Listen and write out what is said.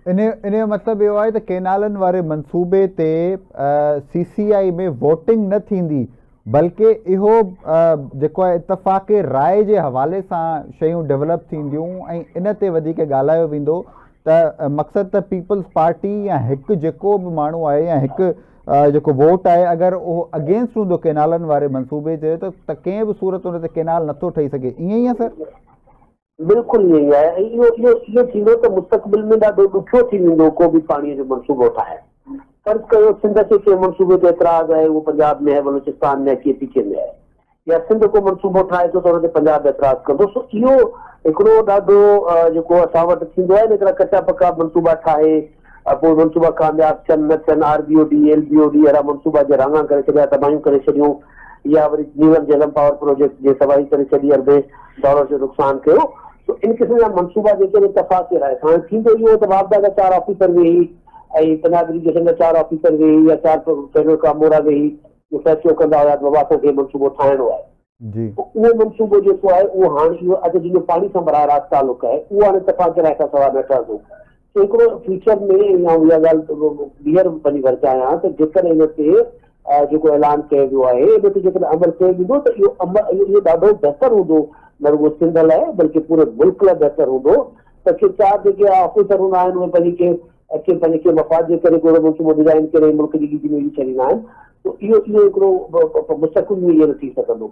इन जो मतिलबु इहो आहे त केनालनि वारे मंसूबे ते CCI में वोटिंग न थींदी, बल्कि इहो जेको आहे इतफ़ाक़े राय जे हवाले सां शयूं डेवलप थींदियूं ऐं इन ते वधीक ॻाल्हायो वेंदो त मक़सदु त पीपल्स पार्टी या हिकु जेको बि माण्हू आहे या हिकु जेको वोट आहे अगरि उहो अगेंस्ट हूंदो केनालनि वारे मंसूबे जे त कंहिं बि सूरत हुन ते केनाल नथो ठही सघे, ईअं ई आहे सर? बिल्कुलु ईअं ई आहे। इहो थींदो त मुस्तक़बिल में ॾाढो ॾुखियो थी वेंदो को बि पाणीअ जो मनसूबो ठाहे। फर्ज़ कयो सिंध खे कंहिं मनसूबे ते एतिराज़ आहे, उहो पंजाब में आहे, बलूचिस्तान में आहे, KPK में आहे, या सिंध को मनसूबो ठाहे थो त हुन ते पंजाब एतिराज़ कंदो। सो इहो हिकिड़ो ॾाढो जेको असां वटि थींदो आहे न, हिकिड़ा कचा पका मनसूबा ठाहे पोइ मनसूबा कामयाब थियनि न थियनि, RBOD LBOD अहिड़ा मनसूबा जे रंगा करे छॾिया, तबाहियूं करे छॾियूं, या वरी नीलम झेलम पावर प्रोजेक्ट जे तबाही करे छॾी, $अरबें जो नुक़सानु कयो। तो इन क़िस्म जा मनसूबा जेके इतफ़ाक़ राय सां थींदो इहो त बाबदा जा 4 ऑफिसर वेही ऐं पंजाब इरिगेशन जा 4 ऑफिसर वेही या 4 फेडरल कामोरा वेही फ़ैसिलो कंदा हुआ बाबा असांखे मनसूबो ठाहिणो आहे। उहो मनसूबो जेको आहे उहो हाणे इहो अॼु जिन पाणी सां बराह रास्त तालुक आहे उहो हाणे इतफ़ाक़ राय खां सवाइ न ठहंदो। हिकिड़ो फ्यूचर में या इहा ॻाल्हि ॿीहर वञी वरचायां त जेकॾहिं इन ते जेको ऐलान कयो वियो आहे इन ते जेकॾहिं अमल कयो वेंदो त इहो ॾाढो बहितर हूंदो, न रुॻो सिंध लाइ बल्कि पूरे मुल्क लाइ बहितर हूंदो त के 4 जेके ऑफिसर हूंदा आहिनि उहे पंहिंजे मफ़ाद जे करे को मनसूबो डिज़ाइन करे मुल्क जी गिजी में छॾींदा आहिनि। तो इहो हिकिड़ो मुस्तक़बिल में इहो न थी सघंदो।